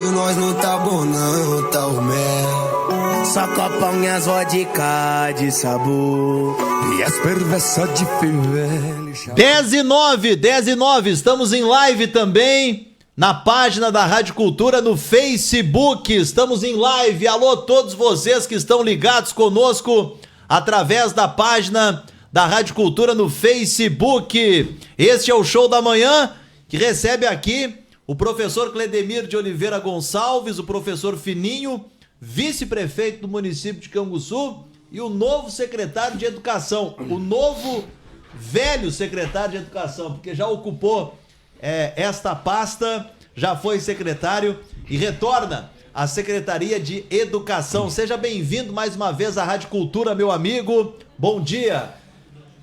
E nós não tá bom não, tá o mel. Só copão e as vodka de sabor. E as perversas de fivele. 10:09, estamos em live também na página da Rádio Cultura no Facebook. Estamos em live. Alô todos vocês que estão ligados conosco através da página da Rádio Cultura no Facebook. Este é o Show da Manhã, que recebe aqui o professor Cledemir de Oliveira Gonçalves, o professor Fininho, vice-prefeito do município de Canguçu, e o novo secretário de Educação, o novo velho secretário de Educação, porque já ocupou esta pasta, já foi secretário e retorna à Secretaria de Educação. Seja bem-vindo mais uma vez à Rádio Cultura, meu amigo. Bom dia.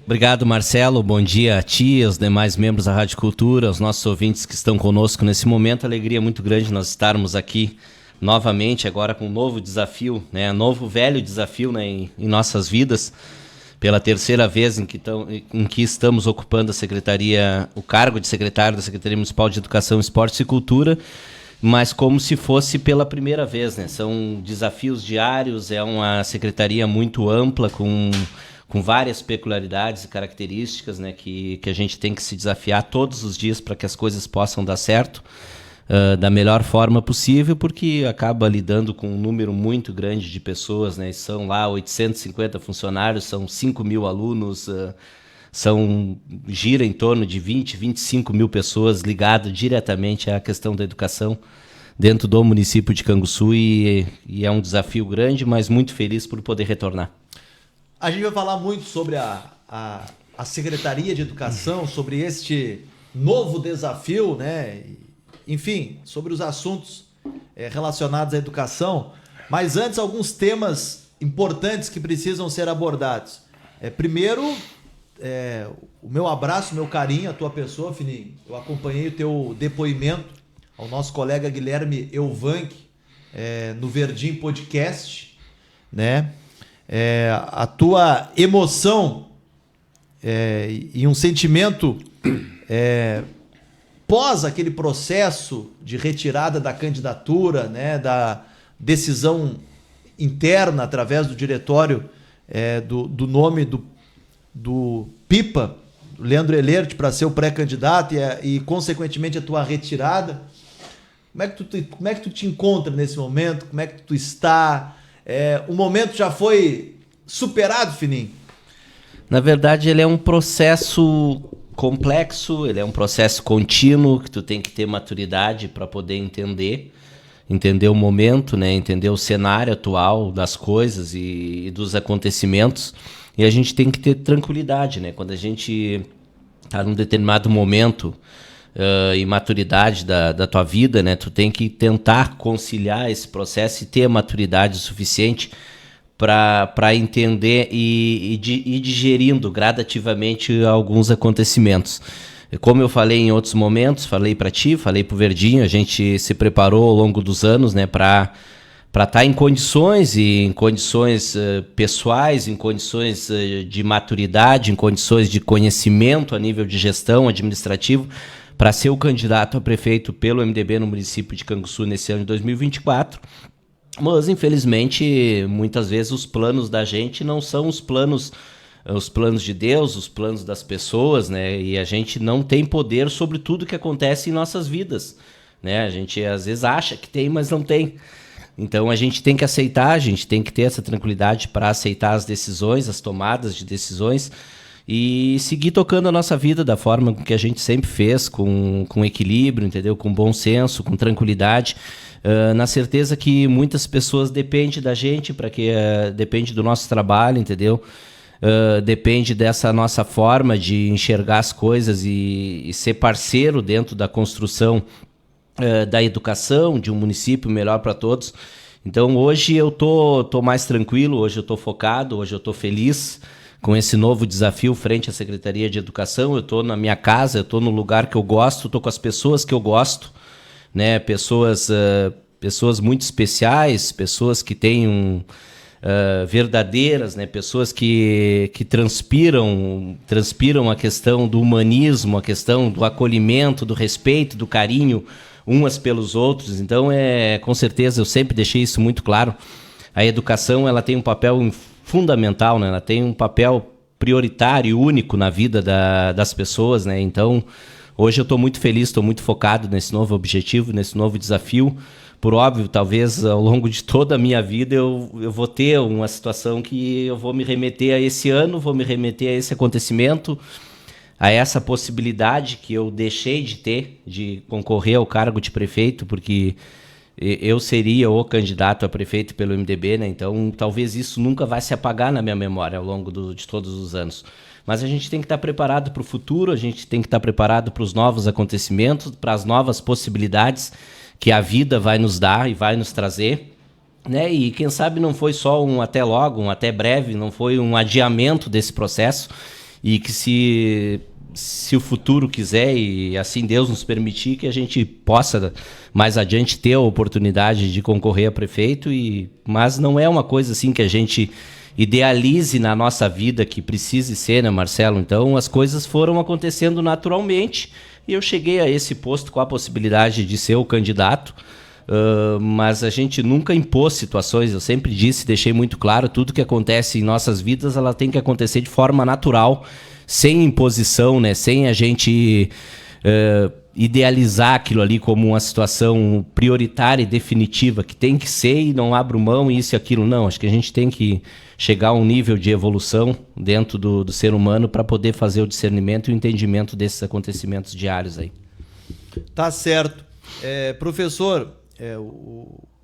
Obrigado, Marcelo. Bom dia a ti, aos demais membros da Rádio Cultura, aos nossos ouvintes que estão conosco nesse momento. Alegria muito grande nós estarmos aqui novamente, agora com um novo desafio, né? Novo velho desafio, né? em nossas vidas, pela terceira vez em que estamos ocupando o cargo de secretário da Secretaria Municipal de Educação, Esportes e Cultura, mas como se fosse pela primeira vez, né? São desafios diários, é uma secretaria muito ampla, com várias peculiaridades e características, né, que a gente tem que se desafiar todos os dias para que as coisas possam dar certo da melhor forma possível, porque acaba lidando com um número muito grande de pessoas, né? São lá 850 funcionários, são 5 mil alunos, gira em torno de 20, 25 mil pessoas ligadas diretamente à questão da educação dentro do município de Canguçu, e é um desafio grande, mas muito feliz por poder retornar. A gente vai falar muito sobre a Secretaria de Educação, sobre este novo desafio, né? Enfim, sobre os assuntos relacionados à educação. Mas antes, alguns temas importantes que precisam ser abordados. Primeiro, o meu abraço, o meu carinho à tua pessoa, Fininho. Eu acompanhei o teu depoimento ao nosso colega Guilherme Euvanck no Verdim Podcast, né? A tua emoção e um sentimento pós aquele processo de retirada da candidatura, né, da decisão interna através do diretório do nome do Pipa, Leandro Elert, para ser o pré-candidato e consequentemente a tua retirada. Como é que tu te encontra nesse momento? Como é que tu está? O momento já foi superado, Fininho? Na verdade, ele é um processo complexo, ele é um processo contínuo, que tu tem que ter maturidade para poder entender o momento, né? Entender o cenário atual das coisas e dos acontecimentos. E a gente tem que ter tranquilidade, né? Quando a gente está num determinado momento e maturidade da tua vida, né? Tu tem que tentar conciliar esse processo e ter a maturidade suficiente para entender e digerindo gradativamente alguns acontecimentos. Como eu falei em outros momentos, falei para ti, falei para o Verdinho, a gente se preparou ao longo dos anos, né, para estar em condições pessoais, em condições de maturidade, em condições de conhecimento a nível de gestão administrativo, para ser o candidato a prefeito pelo MDB no município de Canguçu nesse ano de 2024. Mas, infelizmente, muitas vezes os planos da gente não são os planos de Deus, os planos das pessoas, né? E a gente não tem poder sobre tudo que acontece em nossas vidas, né? A gente às vezes acha que tem, mas não tem. Então a gente tem que aceitar, a gente tem que ter essa tranquilidade para aceitar as decisões, as tomadas de decisões, e seguir tocando a nossa vida da forma que a gente sempre fez, com equilíbrio, entendeu? Com bom senso, com tranquilidade, na certeza que muitas pessoas dependem da gente, depende do nosso trabalho, entendeu? Depende dessa nossa forma de enxergar as coisas e ser parceiro dentro da construção da educação, de um município melhor para todos. Então hoje eu tô mais tranquilo, hoje eu tô focado, hoje eu tô feliz com esse novo desafio frente à Secretaria de Educação. Eu estou na minha casa, eu estou no lugar que eu gosto, estou com as pessoas que eu gosto, né? Pessoas muito especiais, pessoas que têm verdadeiras, né? Pessoas que transpiram a questão do humanismo, a questão do acolhimento, do respeito, do carinho, umas pelos outros. Então, com certeza, eu sempre deixei isso muito claro. A educação, ela tem um papel fundamental, né? Ela tem um papel prioritário e único na vida das pessoas, né? Então, hoje eu estou muito feliz, estou muito focado nesse novo objetivo, nesse novo desafio. Por óbvio, talvez ao longo de toda a minha vida eu vou ter uma situação que eu vou me remeter a esse ano, vou me remeter a esse acontecimento, a essa possibilidade que eu deixei de ter, de concorrer ao cargo de prefeito, porque eu seria o candidato a prefeito pelo MDB, né? Então talvez isso nunca vai se apagar na minha memória ao longo de todos os anos. Mas a gente tem que estar preparado para o futuro, a gente tem que estar preparado para os novos acontecimentos, para as novas possibilidades que a vida vai nos dar e vai nos trazer, né? E quem sabe não foi só um até logo, um até breve, não foi um adiamento desse processo, e que se o futuro quiser e assim Deus nos permitir, que a gente possa mais adiante ter a oportunidade de concorrer a prefeito, mas não é uma coisa assim que a gente idealize na nossa vida, que precise ser, né, Marcelo? Então as coisas foram acontecendo naturalmente e eu cheguei a esse posto com a possibilidade de ser o candidato, mas a gente nunca impôs situações. Eu sempre disse, deixei muito claro, tudo que acontece em nossas vidas, ela tem que acontecer de forma natural, sem imposição, né? Sem a gente idealizar aquilo ali como uma situação prioritária e definitiva, que tem que ser e não abro mão, isso e aquilo. Não, acho que a gente tem que chegar a um nível de evolução dentro do ser humano para poder fazer o discernimento e o entendimento desses acontecimentos diários aí. Tá certo. Professor,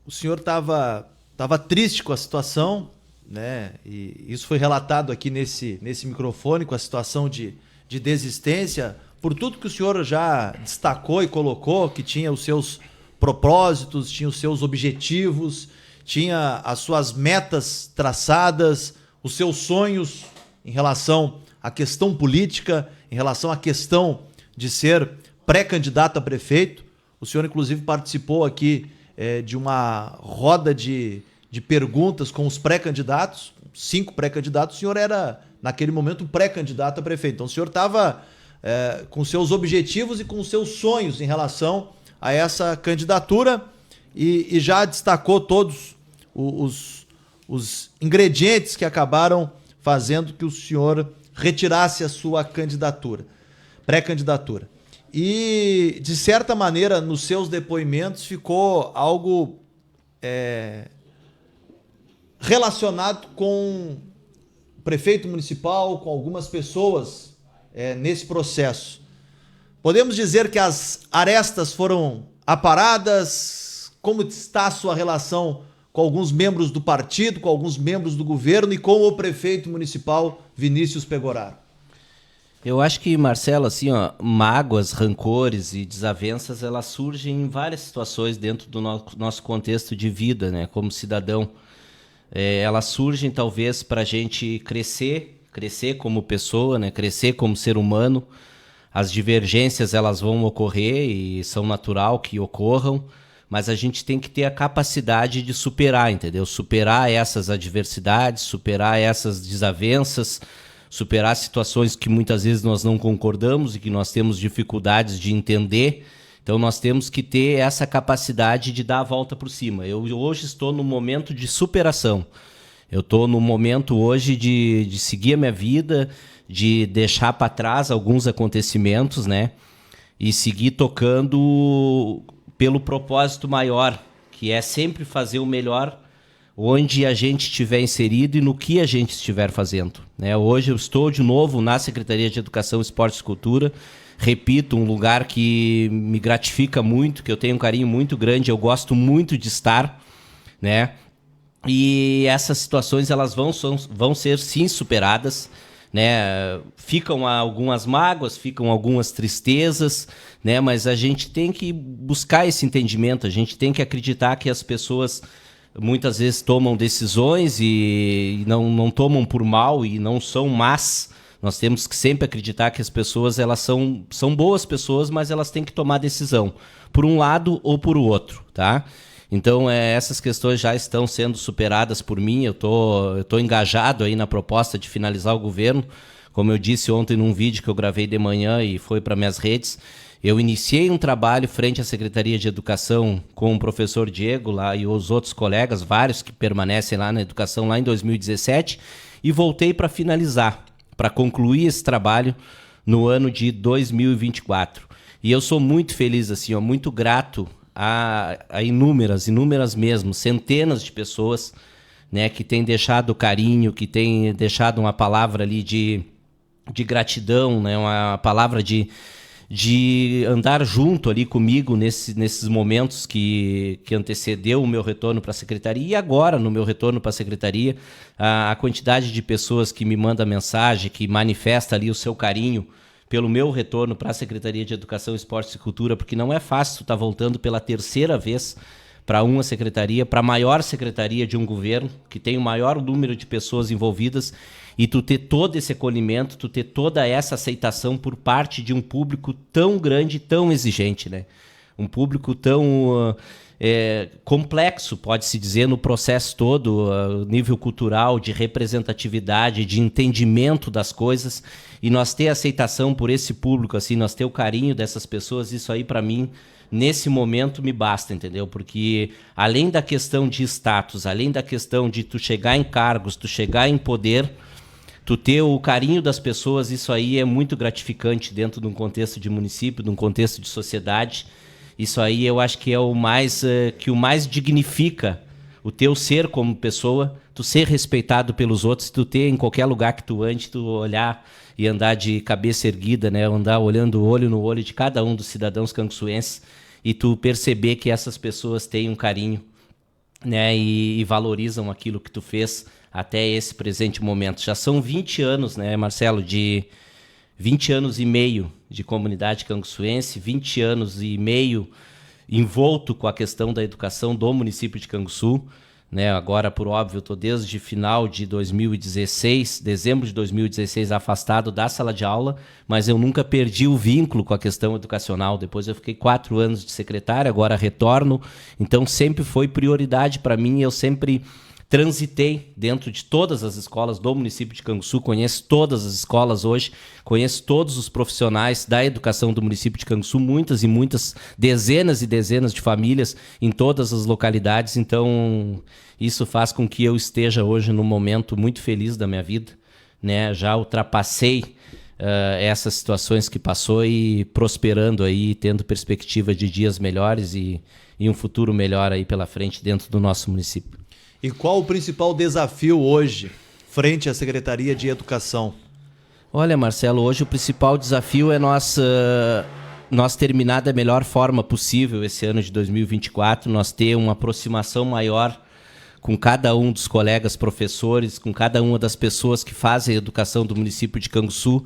o senhor estava triste com a situação, né? E isso foi relatado aqui nesse microfone, com a situação de desistência, por tudo que o senhor já destacou e colocou, que tinha os seus propósitos, tinha os seus objetivos, tinha as suas metas traçadas, os seus sonhos em relação à questão política, em relação à questão de ser pré-candidato a prefeito. O senhor, inclusive, participou aqui de uma roda de perguntas com os pré-candidatos, 5 pré-candidatos. O senhor era, naquele momento, um pré-candidato a prefeito. Então, o senhor estava com seus objetivos e com seus sonhos em relação a essa candidatura e já destacou todos os ingredientes que acabaram fazendo que o senhor retirasse a sua candidatura, pré-candidatura. E, de certa maneira, nos seus depoimentos ficou algo relacionado com o prefeito municipal, com algumas pessoas nesse processo. Podemos dizer que as arestas foram aparadas? Como está a sua relação com alguns membros do partido, com alguns membros do governo e com o prefeito municipal Vinícius Pegoraro? Eu acho que, Marcelo, assim, mágoas, rancores e desavenças, elas surgem em várias situações dentro do nosso contexto de vida, né, como cidadão. Elas surgem talvez para a gente crescer como pessoa, né, crescer como ser humano. As divergências, elas vão ocorrer e são natural que ocorram, mas a gente tem que ter a capacidade de superar, entendeu? Superar essas adversidades, superar essas desavenças, superar situações que muitas vezes nós não concordamos e que nós temos dificuldades de entender. Então nós temos que ter essa capacidade de dar a volta por cima. Eu hoje estou no momento de superação. Eu estou no momento hoje de seguir a minha vida, de deixar para trás alguns acontecimentos, né? E seguir tocando pelo propósito maior, que é sempre fazer o melhor onde a gente estiver inserido e no que a gente estiver fazendo, né? Hoje eu estou de novo na Secretaria de Educação, Esportes e Cultura. Repito, um lugar que me gratifica muito, que eu tenho um carinho muito grande, eu gosto muito de estar, né? E essas situações, elas vão ser sim superadas, né? Ficam algumas mágoas, ficam algumas tristezas, né? Mas a gente tem que buscar esse entendimento, a gente tem que acreditar que as pessoas muitas vezes tomam decisões e não tomam por mal e não são más. Nós temos que sempre acreditar que as pessoas, elas são boas pessoas, mas elas têm que tomar decisão por um lado ou por outro, tá? Então, essas questões já estão sendo superadas por mim. Eu tô engajado aí na proposta de finalizar o governo, como eu disse ontem num vídeo que eu gravei de manhã e foi para minhas redes. Eu iniciei um trabalho frente à Secretaria de Educação com o professor Diego lá e os outros colegas, vários que permanecem lá na educação lá em 2017, e voltei para finalizar, para concluir esse trabalho no ano de 2024. E eu sou muito feliz, assim, muito grato a inúmeras mesmo, centenas de pessoas, né, que têm deixado carinho, que têm deixado uma palavra ali de gratidão, né, uma palavra de andar junto ali comigo nesses momentos que antecedeu o meu retorno para a Secretaria e agora no meu retorno para a Secretaria, a quantidade de pessoas que me manda mensagem, que manifesta ali o seu carinho pelo meu retorno para a Secretaria de Educação, Esportes e Cultura, porque não é fácil estar voltando pela terceira vez para uma secretaria, para a maior secretaria de um governo, que tem o maior número de pessoas envolvidas, e tu ter todo esse acolhimento, tu ter toda essa aceitação por parte de um público tão grande, tão exigente, né? Um público tão complexo, pode-se dizer, no processo todo, nível cultural, de representatividade, de entendimento das coisas, e nós ter aceitação por esse público, assim, nós ter o carinho dessas pessoas, isso aí para mim, nesse momento me basta, entendeu? Porque além da questão de status, além da questão de tu chegar em cargos, tu chegar em poder, tu ter o carinho das pessoas, isso aí é muito gratificante dentro de um contexto de município, de um contexto de sociedade. Isso aí eu acho que é o mais dignifica o teu ser como pessoa, tu ser respeitado pelos outros, tu ter em qualquer lugar que tu ande, tu olhar e andar de cabeça erguida, né? Andar olhando olho no olho de cada um dos cidadãos canguçuenses e tu perceber que essas pessoas têm um carinho, né? E valorizam aquilo que tu fez até esse presente momento. Já são 20 anos, né, Marcelo, 20 anos e meio de comunidade canguçuense, 20 anos e meio envolto com a questão da educação do município de Canguçu, né? Agora, por óbvio, eu estou desde final de 2016, dezembro de 2016, afastado da sala de aula, mas eu nunca perdi o vínculo com a questão educacional. Depois eu fiquei 4 anos de secretário, agora retorno, então sempre foi prioridade para mim, eu sempre transitei dentro de todas as escolas do município de Canguçu, conheço todas as escolas hoje, conheço todos os profissionais da educação do município de Canguçu, muitas e muitas, dezenas e dezenas de famílias em todas as localidades, então isso faz com que eu esteja hoje num momento muito feliz da minha vida, né? Já ultrapassei essas situações que passou e prosperando aí, tendo perspectiva de dias melhores e um futuro melhor aí pela frente dentro do nosso município. E qual o principal desafio hoje frente à Secretaria de Educação? Olha, Marcelo, hoje o principal desafio é nós terminar da melhor forma possível esse ano de 2024, nós ter uma aproximação maior com cada um dos colegas professores, com cada uma das pessoas que fazem a educação do município de Canguçu,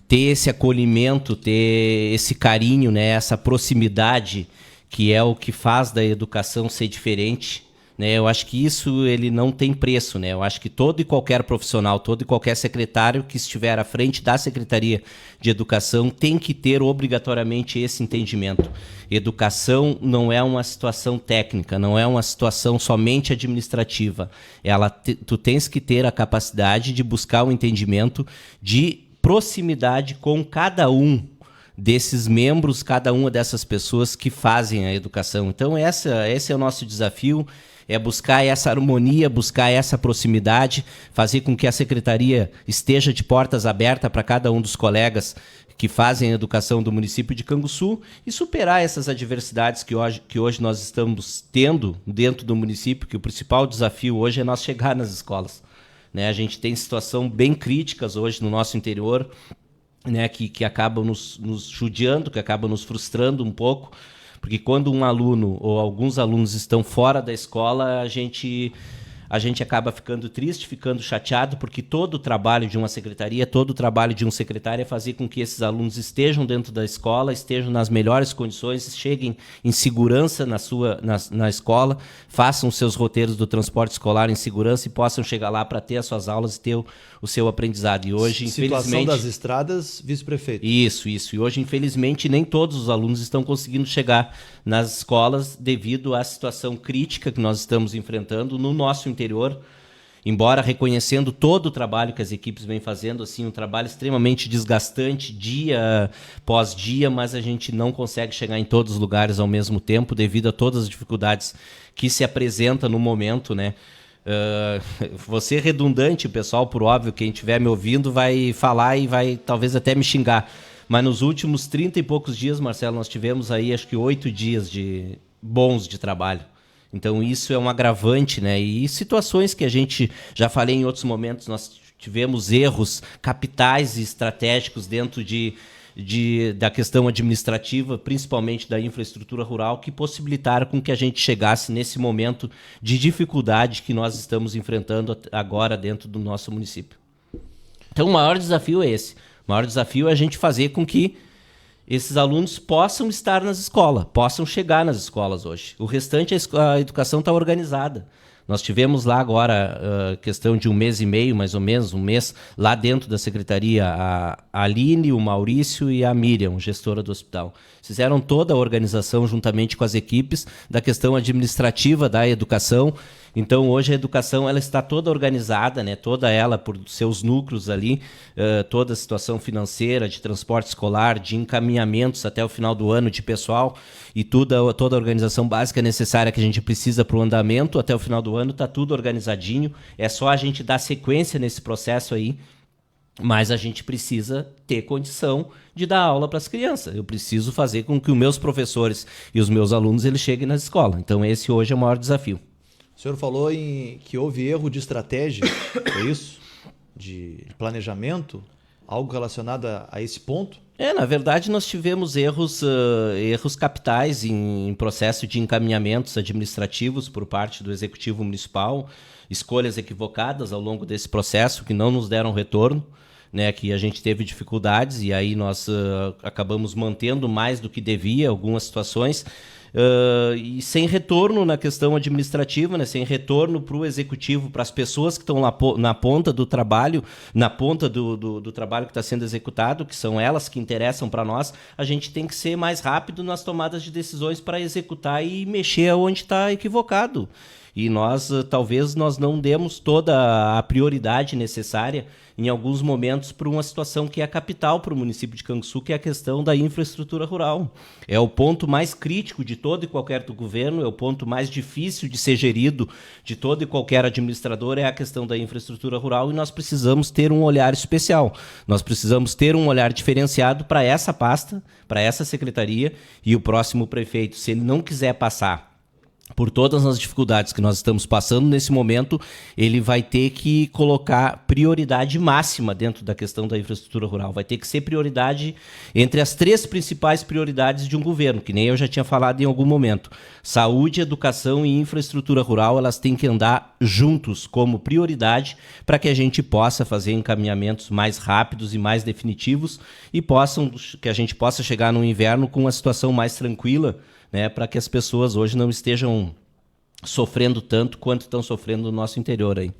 ter esse acolhimento, ter esse carinho, né, essa proximidade, que é o que faz da educação ser diferente. Né, eu acho que isso ele não tem preço, né? Eu acho que todo e qualquer profissional, todo e qualquer secretário que estiver à frente da Secretaria de Educação tem que ter obrigatoriamente esse entendimento. Educação não é uma situação técnica, não é uma situação somente administrativa. Tu tens que ter a capacidade de buscar o entendimento de proximidade com cada um desses membros, cada uma dessas pessoas que fazem a educação. Então esse é o nosso desafio, é buscar essa harmonia, buscar essa proximidade, fazer com que a Secretaria esteja de portas abertas para cada um dos colegas que fazem a educação do município de Canguçu e superar essas adversidades que hoje nós estamos tendo dentro do município, que o principal desafio hoje é nós chegar nas escolas. Né? A gente tem situação bem críticas hoje no nosso interior, né, que acabam nos judiando, que acabam nos frustrando um pouco, porque quando um aluno ou alguns alunos estão fora da escola, a gente acaba ficando triste, ficando chateado, porque todo o trabalho de uma secretaria, todo o trabalho de um secretário é fazer com que esses alunos estejam dentro da escola, estejam nas melhores condições, cheguem em segurança na escola, façam seus roteiros do transporte escolar em segurança e possam chegar lá para ter as suas aulas e ter o seu aprendizado. E hoje, Situação das estradas, vice-prefeito. Isso. E hoje, infelizmente, nem todos os alunos estão conseguindo chegar nas escolas devido à situação crítica que nós estamos enfrentando no nosso interior. embora reconhecendo todo o trabalho que as equipes vêm fazendo, assim, um trabalho extremamente desgastante, dia após dia, mas a gente não consegue chegar em todos os lugares ao mesmo tempo, devido a todas as dificuldades que se apresentam no momento, né? Vou ser redundante, pessoal, por óbvio, quem estiver me ouvindo vai falar e vai talvez até me xingar, mas nos últimos 30 e poucos dias, Marcelo, nós tivemos aí acho que 8 dias bons de trabalho. Então isso é um agravante, né? E situações que a gente, já falei em outros momentos, nós tivemos erros capitais e estratégicos dentro da questão administrativa, principalmente da infraestrutura rural, que possibilitaram com que a gente chegasse nesse momento de dificuldade que nós estamos enfrentando agora dentro do nosso município. Então o maior desafio é esse. O maior desafio é a gente fazer com que esses alunos possam estar nas escolas, possam chegar nas escolas hoje. O restante, a educação está organizada. Nós tivemos lá agora, questão de 1 mês e meio, mais ou menos, 1 mês, lá dentro da secretaria, a Aline, o Maurício e a Miriam, gestora do hospital. Fizeram toda a organização juntamente com as equipes da questão administrativa da educação. Então, hoje a educação ela está toda organizada, né? Toda ela por seus núcleos ali, toda a situação financeira, de transporte escolar, de encaminhamentos até o final do ano de pessoal e toda a organização básica necessária que a gente precisa para o andamento até o final do ano, está tudo organizadinho. É só a gente dar sequência nesse processo aí, mas a gente precisa ter condição de dar aula para as crianças. Eu preciso fazer com que os meus professores e os meus alunos eles cheguem nas escolas. Então esse hoje é o maior desafio. O senhor falou que houve erro de estratégia, é isso? De planejamento? Algo relacionado a esse ponto? Na verdade nós tivemos erros capitais em processo de encaminhamentos administrativos por parte do Executivo Municipal, escolhas equivocadas ao longo desse processo que não nos deram retorno, né, que a gente teve dificuldades e aí nós acabamos mantendo mais do que devia algumas situações. E sem retorno na questão administrativa, né? Sem retorno para o executivo, para as pessoas que estão na ponta do trabalho, na ponta do trabalho que está sendo executado, que são elas que interessam para nós, a gente tem que ser mais rápido nas tomadas de decisões para executar e mexer onde está equivocado. E talvez nós não demos toda a prioridade necessária em alguns momentos para uma situação que é capital para o município de Canguçu, que é a questão da infraestrutura rural. É o ponto mais crítico de todo e qualquer do governo, é o ponto mais difícil de ser gerido de todo e qualquer administrador, é a questão da infraestrutura rural, e nós precisamos ter um olhar especial. Nós precisamos ter um olhar diferenciado para essa pasta, para essa secretaria, e o próximo prefeito, se ele não quiser passar por todas as dificuldades que nós estamos passando nesse momento, ele vai ter que colocar prioridade máxima dentro da questão da infraestrutura rural. Vai ter que ser prioridade entre as 3 principais prioridades de um governo, que nem eu já tinha falado em algum momento. Saúde, educação e infraestrutura rural, elas têm que andar juntos como prioridade para que a gente possa fazer encaminhamentos mais rápidos e mais definitivos e que a gente possa chegar no inverno com uma situação mais tranquila, né, para que as pessoas hoje não estejam sofrendo tanto quanto estão sofrendo no nosso interior aí.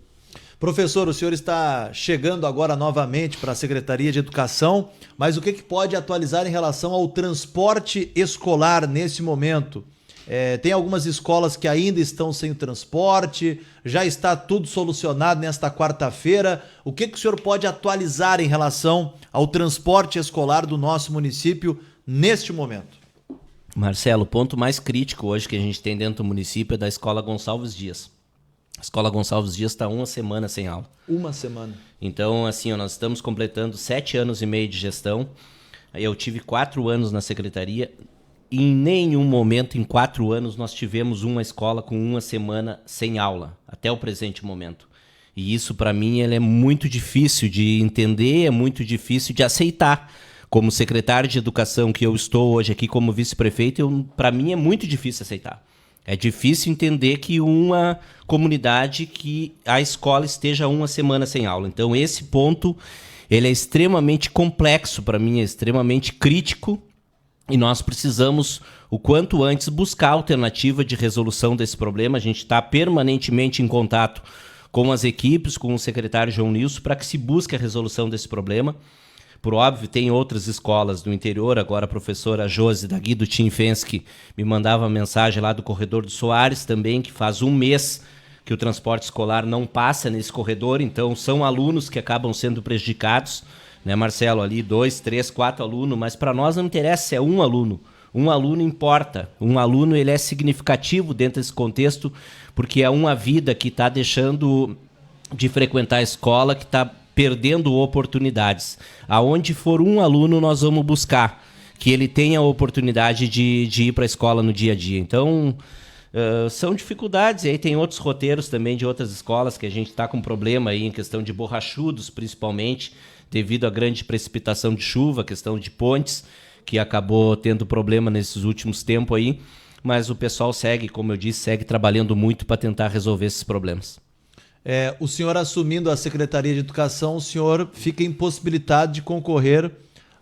Professor, o senhor está chegando agora novamente para a Secretaria de Educação, mas o que pode atualizar em relação ao transporte escolar nesse momento? Tem algumas escolas que ainda estão sem o transporte, já está tudo solucionado nesta quarta-feira. O que o senhor pode atualizar em relação ao transporte escolar do nosso município neste momento? Marcelo, o ponto mais crítico hoje que a gente tem dentro do município é da Escola Gonçalves Dias. A Escola Gonçalves Dias está 1 semana sem aula. 1 semana. Então, assim, nós estamos completando 7 anos e meio de gestão. Eu tive 4 anos na secretaria. Em nenhum momento, em 4 anos, nós tivemos uma escola com 1 semana sem aula, até o presente momento. E isso, para mim, é muito difícil de entender, é muito difícil de aceitar. Como secretário de Educação que eu estou hoje aqui como vice-prefeito, para mim é muito difícil aceitar. É difícil entender que uma comunidade, que a escola esteja 1 semana sem aula. Então esse ponto ele é extremamente complexo para mim, é extremamente crítico, e nós precisamos, o quanto antes, buscar alternativa de resolução desse problema. A gente está permanentemente em contato com as equipes, com o secretário João Nilson, para que se busque a resolução desse problema. Por óbvio, tem outras escolas do interior, agora a professora Josi, da Guido Tinfensky, me mandava mensagem lá do Corredor do Soares também, que faz 1 mês que o transporte escolar não passa nesse corredor, então são alunos que acabam sendo prejudicados, né, Marcelo? Ali 2, 3, 4 alunos, mas para nós não interessa se é um aluno. Um aluno importa, um aluno ele é significativo dentro desse contexto, porque é uma vida que está deixando de frequentar a escola, que está perdendo oportunidades. Aonde for um aluno, nós vamos buscar que ele tenha a oportunidade de ir para a escola no dia a dia. Então, são dificuldades. E aí tem outros roteiros também de outras escolas que a gente está com problema aí em questão de borrachudos, principalmente, devido à grande precipitação de chuva, questão de pontes, que acabou tendo problema nesses últimos tempos aí, mas o pessoal segue, como eu disse, segue trabalhando muito para tentar resolver esses problemas. O senhor assumindo a Secretaria de Educação, o senhor fica impossibilitado de concorrer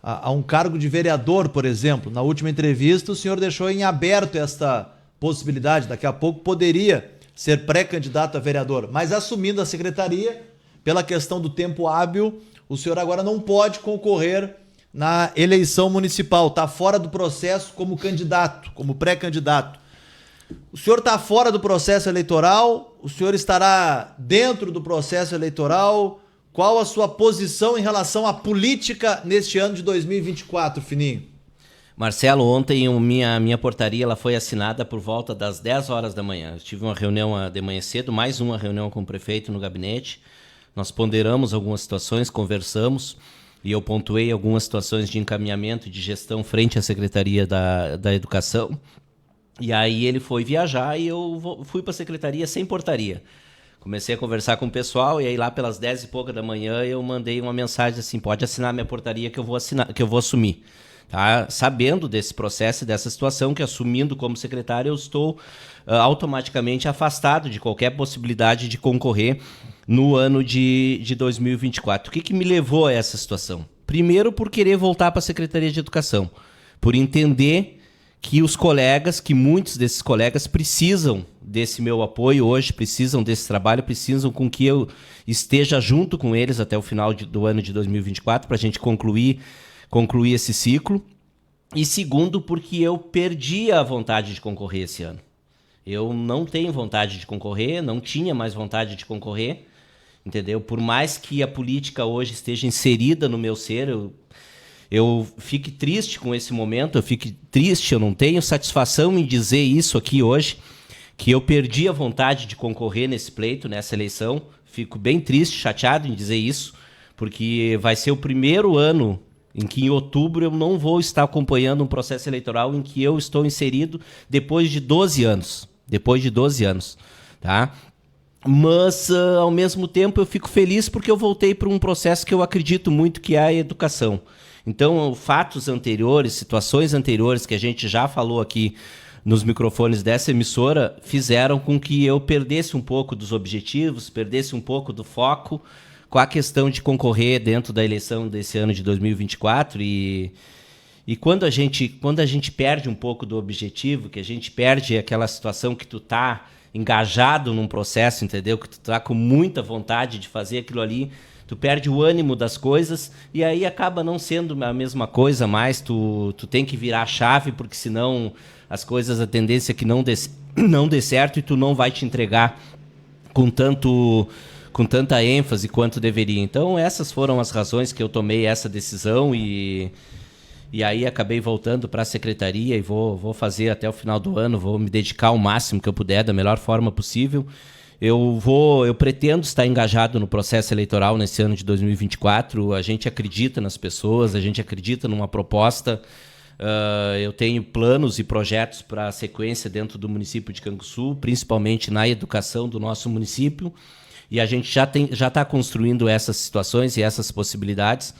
a um cargo de vereador, por exemplo. Na última entrevista, o senhor deixou em aberto esta possibilidade, daqui a pouco poderia ser pré-candidato a vereador, mas assumindo a Secretaria, pela questão do tempo hábil, o senhor agora não pode concorrer na eleição municipal, está fora do processo como candidato, como pré-candidato. O senhor está fora do processo eleitoral? O senhor estará dentro do processo eleitoral? Qual a sua posição em relação à política neste ano de 2024, Fininho? Marcelo, ontem minha portaria ela foi assinada por volta das 10 horas da manhã. Eu tive uma reunião de manhã cedo, mais uma reunião com o prefeito no gabinete. Nós ponderamos algumas situações, conversamos, e eu pontuei algumas situações de encaminhamento e de gestão frente à Secretaria da Educação. E aí ele foi viajar e eu fui para a Secretaria sem portaria. Comecei a conversar com o pessoal e aí lá pelas 10 e pouca da manhã eu mandei uma mensagem assim, pode assinar minha portaria que eu vou assumir. Tá? Sabendo desse processo e dessa situação, que assumindo como secretário eu estou automaticamente afastado de qualquer possibilidade de concorrer no ano de 2024. O que me levou a essa situação? Primeiro, por querer voltar para a Secretaria de Educação, por entender que os colegas, que muitos desses colegas precisam desse meu apoio hoje, precisam desse trabalho, precisam com que eu esteja junto com eles até o final do ano de 2024 para a gente concluir esse ciclo. E segundo, porque eu perdi a vontade de concorrer esse ano. Eu não tenho vontade de concorrer, não tinha mais vontade de concorrer, entendeu? Por mais que a política hoje esteja inserida no meu ser, eu fique triste com esse momento, eu não tenho satisfação em dizer isso aqui hoje, que eu perdi a vontade de concorrer nesse pleito, nessa eleição. Fico bem triste, chateado em dizer isso, porque vai ser o primeiro ano em que em outubro eu não vou estar acompanhando um processo eleitoral em que eu estou inserido depois de 12 anos. Tá? Mas, ao mesmo tempo, eu fico feliz porque eu voltei para um processo que eu acredito muito, que é a educação. Então, fatos anteriores, situações anteriores que a gente já falou aqui nos microfones dessa emissora, fizeram com que eu perdesse um pouco dos objetivos, perdesse um pouco do foco com a questão de concorrer dentro da eleição desse ano de 2024. E quando a gente perde um pouco do objetivo, que a gente perde aquela situação que tu tá engajado num processo, entendeu? Que tu tá com muita vontade de fazer aquilo ali, tu perde o ânimo das coisas e aí acaba não sendo a mesma coisa mais, tu tem que virar a chave, porque senão as coisas, a tendência é que não dê certo e tu não vai te entregar com tanta ênfase quanto deveria. Então essas foram as razões que eu tomei essa decisão e aí acabei voltando para a secretaria e vou fazer até o final do ano, vou me dedicar ao máximo que eu puder, da melhor forma possível. Eu pretendo estar engajado no processo eleitoral nesse ano de 2024. A gente acredita nas pessoas, a gente acredita numa proposta. Eu tenho planos e projetos para a sequência dentro do município de Canguçu, principalmente na educação do nosso município. E a gente já está construindo essas situações e essas possibilidades,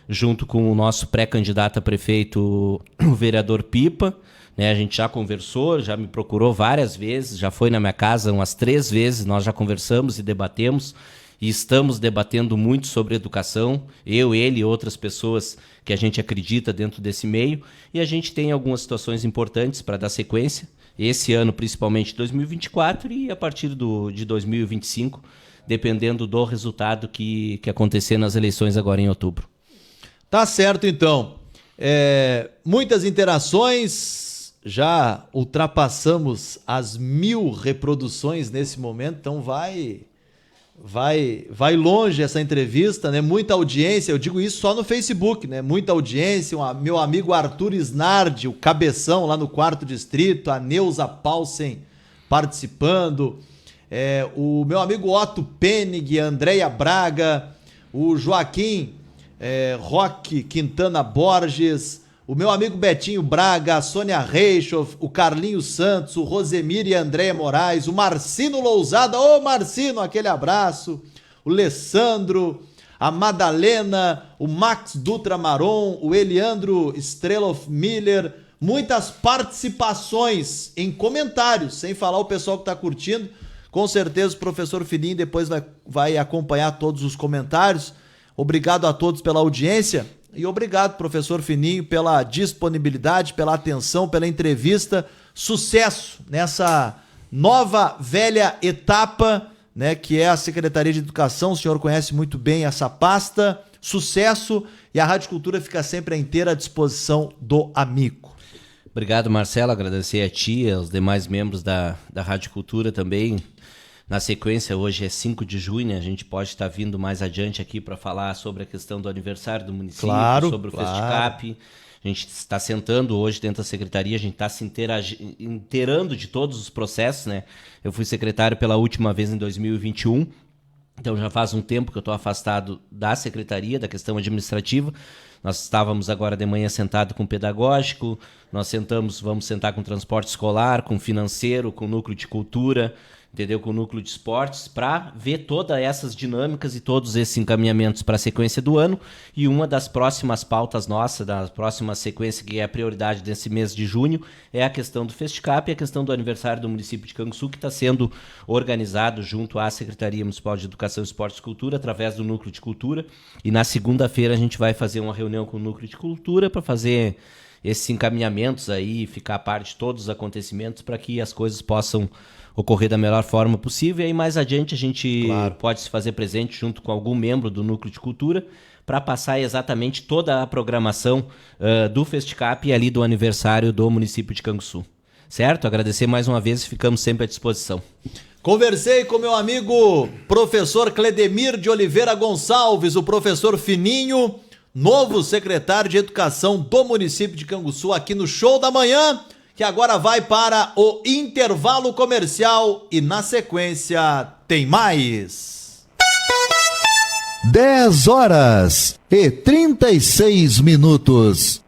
junto com o nosso pré-candidato a prefeito, o vereador Pipa. A gente já conversou, já me procurou várias vezes, já foi na minha casa umas 3 vezes, nós já conversamos e debatemos, e estamos debatendo muito sobre educação, eu, ele e outras pessoas que a gente acredita dentro desse meio, e a gente tem algumas situações importantes para dar sequência, esse ano principalmente 2024 e a partir de 2025, dependendo do resultado que acontecer nas eleições agora em outubro. Tá certo, então. Muitas interações. já ultrapassamos as 1000 reproduções nesse momento, então vai longe essa entrevista, né? Muita audiência, eu digo isso só no Facebook, né? Muita audiência, meu amigo Arthur Snardi, o cabeção lá no 4º Distrito, a Neuza Paulsen participando, o meu amigo Otto Penig, a Andréia Braga, o Joaquim Roque Quintana Borges, o meu amigo Betinho Braga, a Sônia Reichoff, o Carlinhos Santos, o Rosemir e a Andréia Moraes, o Marcino Lousada, ô Marcino, aquele abraço, o Alessandro, a Madalena, o Max Dutra Maron, o Eliandro Streloff Miller, muitas participações em comentários, sem falar o pessoal que está curtindo. Com certeza o professor Fininho depois vai acompanhar todos os comentários. Obrigado a todos pela audiência. E obrigado, professor Fininho, pela disponibilidade, pela atenção, pela entrevista. Sucesso nessa nova, velha etapa, né, que é a Secretaria de Educação. O senhor conhece muito bem essa pasta. Sucesso, e a Rádio Cultura fica sempre à inteira disposição do amigo. Obrigado, Marcelo. Agradecer a ti e aos demais membros da Rádio Cultura também. Na sequência, hoje é 5 de junho, a gente pode estar vindo mais adiante aqui para falar sobre a questão do aniversário do município, sobre o Festicap. A gente está sentando hoje dentro da secretaria, a gente está se inteirando de todos os processos, né? Eu fui secretário pela última vez em 2021, então já faz um tempo que eu estou afastado da secretaria, da questão administrativa. Nós estávamos agora de manhã sentado com o pedagógico, vamos sentar com o transporte escolar, com o financeiro, com o núcleo de cultura, entendeu? Com o núcleo de esportes, para ver todas essas dinâmicas e todos esses encaminhamentos para a sequência do ano. E uma das próximas pautas nossas, da próxima sequência, que é a prioridade desse mês de junho, é a questão do Festicap e a questão do aniversário do município de Canguçu, que está sendo organizado junto à Secretaria Municipal de Educação, Esportes e Cultura, através do Núcleo de Cultura. E na segunda-feira a gente vai fazer uma reunião com o Núcleo de Cultura para fazer esses encaminhamentos aí, ficar a par de todos os acontecimentos para que as coisas possam ocorrer da melhor forma possível. E aí mais adiante a gente pode se fazer presente junto com algum membro do Núcleo de Cultura para passar exatamente toda a programação do Festicap e ali do aniversário do município de Canguçu. Certo? Agradecer mais uma vez e ficamos sempre à disposição. Conversei com meu amigo professor Cledemir de Oliveira Gonçalves, o professor Fininho, novo secretário de Educação do município de Canguçu, aqui no Show da Manhã, que agora vai para o intervalo comercial e na sequência tem mais. 10h36.